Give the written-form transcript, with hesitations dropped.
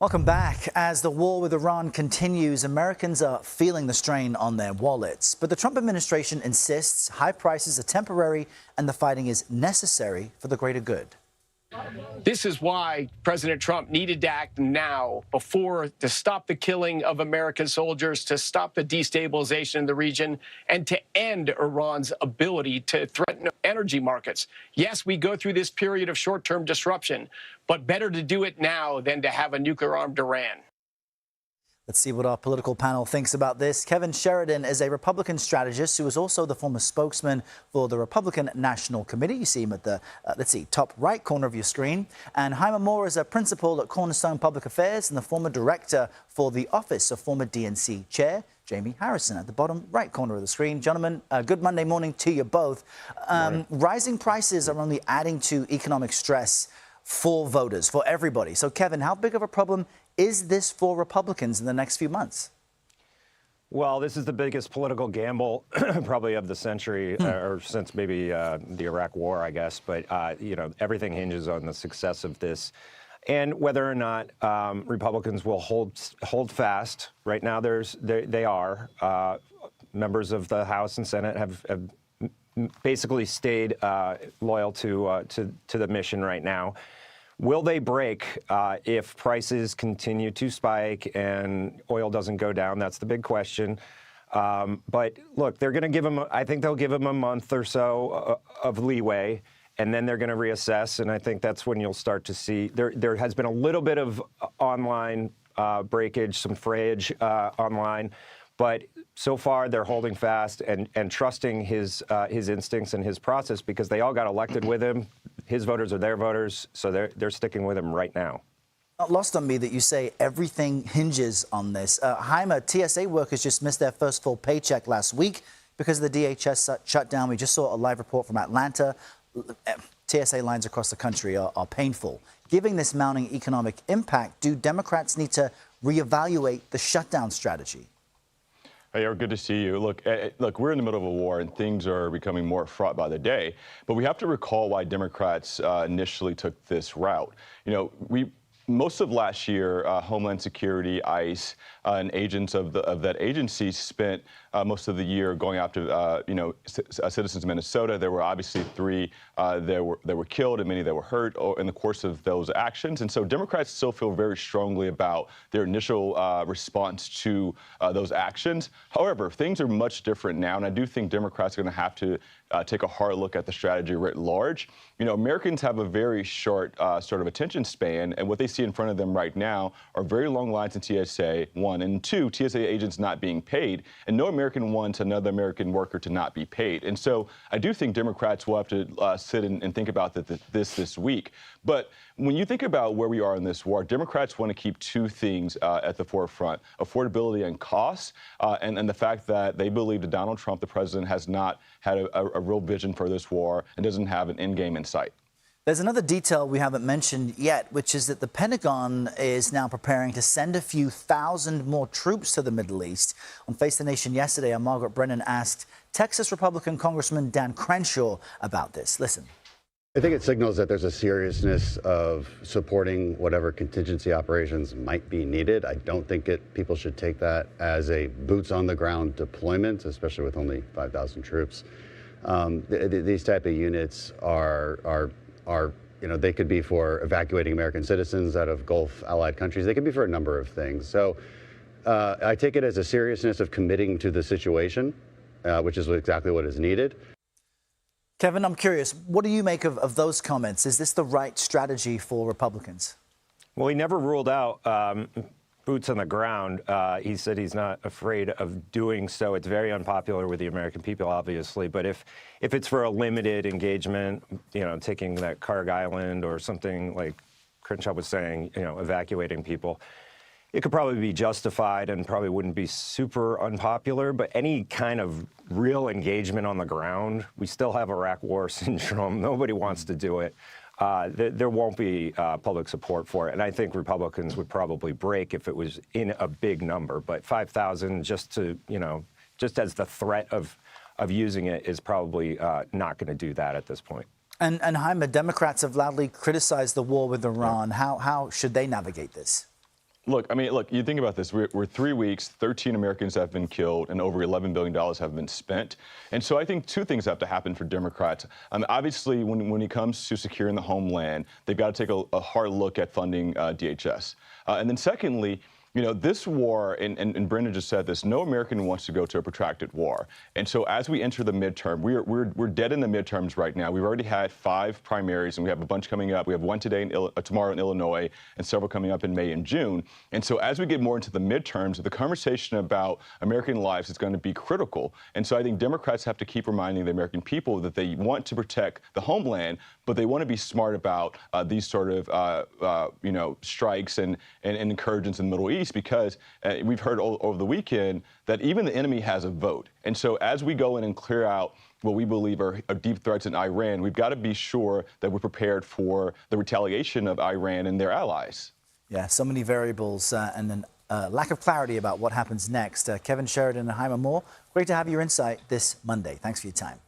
Welcome back. As the war with Iran continues, Americans are feeling the strain on their wallets. But the Trump administration insists high prices are temporary and the fighting is necessary for the greater good. This is why President Trump needed to act now to stop the killing of American soldiers, to stop the destabilization in the region, and to end Iran's ability to threaten energy markets. Yes, we go through this period of short-term disruption, but better to do it now than to have a nuclear-armed Iran. Let's see what our political panel thinks about this. Kevin Sheridan is a Republican strategist who is also the former spokesman for the Republican National Committee. You see him at the, top right corner of your screen. And Hyma is a principal at Cornerstone Public Affairs and the former director for the Office of former DNC Chair Jamie Harrison at the bottom right corner of the screen. Gentlemen, good Monday morning to you both. Rising prices are only adding to economic stress for voters, for everybody. So, Kevin, how big of a problem is this for Republicans in the next few months? Well, this is the biggest political gamble probably of the century, or since maybe the Iraq War, I guess. But, everything hinges on the success of this and whether or not Republicans will hold fast. Right now, they are. Members of the House and Senate have basically stayed loyal to the mission right now. Will they break if prices continue to spike and oil doesn't go down? That's the big question. But look, they're going to give them, I think they'll give them a month or so of leeway, and then they're going to reassess. And I think that's when you'll start to see there has been a little bit of online breakage, some frayage online. But so far, they're holding fast and trusting his instincts and his process because they all got elected with him. His voters are their voters, so they're sticking with him right now. Not lost on me that you say everything hinges on this. Hyma, TSA workers just missed their first full paycheck last week because of the DHS shutdown. We just saw a live report from Atlanta. TSA lines across the country are painful. Given this mounting economic impact, do Democrats need to reevaluate the shutdown strategy? Hey, Eric, good to see you. Look, we're in the middle of a war and things are becoming more fraught by the day. But we have to recall why Democrats initially took this route. Most of last year, Homeland Security, ICE, and agents of that agency spent most of the year going after, citizens of Minnesota. There were obviously 3 that were killed and many that were hurt in the course of those actions. And so Democrats still feel very strongly about their initial response to those actions. However, things are much different now, and I do think Democrats are going to have to take a hard look at the strategy writ large. Americans have a very short sort of attention span, and what they see in front of them right now are very long lines in TSA, 1, and 2, TSA agents not being paid, and no American wants another American worker to not be paid. And so I do think Democrats will have to sit and think about this week. But when you think about where we are in this war, Democrats want to keep 2 things at the forefront: affordability and costs, and the fact that they believe that Donald Trump, the president, has not had a real vision for this war and doesn't have an end game in sight. There's another detail we haven't mentioned yet, which is that the Pentagon is now preparing to send a few thousand more troops to the Middle East. On Face the Nation yesterday, Margaret Brennan asked Texas Republican Congressman Dan Crenshaw about this. Listen. I think it signals that there's a seriousness of supporting whatever contingency operations might be needed. I don't think people should take that as a boots-on-the-ground deployment, especially with only 5,000 troops. These type of units are they could be for evacuating American citizens out of Gulf allied countries. They could be for a number of things. So I take it as a seriousness of committing to the situation, which is exactly what is needed. Kevin, I'm curious, what do you make of those comments? Is this the right strategy for Republicans? Well, he never ruled out boots on the ground. He said he's not afraid of doing so. It's very unpopular with the American people, obviously. But if it's for a limited engagement, taking that Carg Island or something like Crenshaw was saying, evacuating people, it could probably be justified and probably wouldn't be super unpopular. But any kind of real engagement on the ground, we still have Iraq War syndrome. Nobody wants to do it. There won't be public support for it. And I think Republicans would probably break if it was in a big number. But 5,000 just as the threat of using it is probably not going to do that at this point. And Hyma, Democrats have loudly criticized the war with Iran. How should they navigate this? Look, I mean, look, you think about this. We're 3 weeks, 13 Americans have been killed, and over $11 billion have been spent. And so I think two things have to happen for Democrats. Obviously, when it comes to securing the homeland, they've got to take a hard look at funding DHS. And then secondly, you know, this war, and Brendan just said this, no American wants to go to a protracted war. And so as we enter the midterm, we're dead in the midterms right now. We've already had 5 primaries, and we have a bunch coming up. We have one today, tomorrow in Illinois, and several coming up in May and June. And so as we get more into the midterms, the conversation about American lives is going to be critical. And so I think Democrats have to keep reminding the American people that they want to protect the homeland, but they want to be smart about these sort of, you know, strikes and incursions in the Middle East, because we've heard over the weekend that even the enemy has a vote. And so as we go in and clear out what we believe are deep threats in Iran, we've got to be sure that we're prepared for the retaliation of Iran and their allies. Yeah, so many variables and then lack of clarity about what happens next. Kevin Sheridan and Hyma Moore, great to have your insight this Monday. Thanks for your time.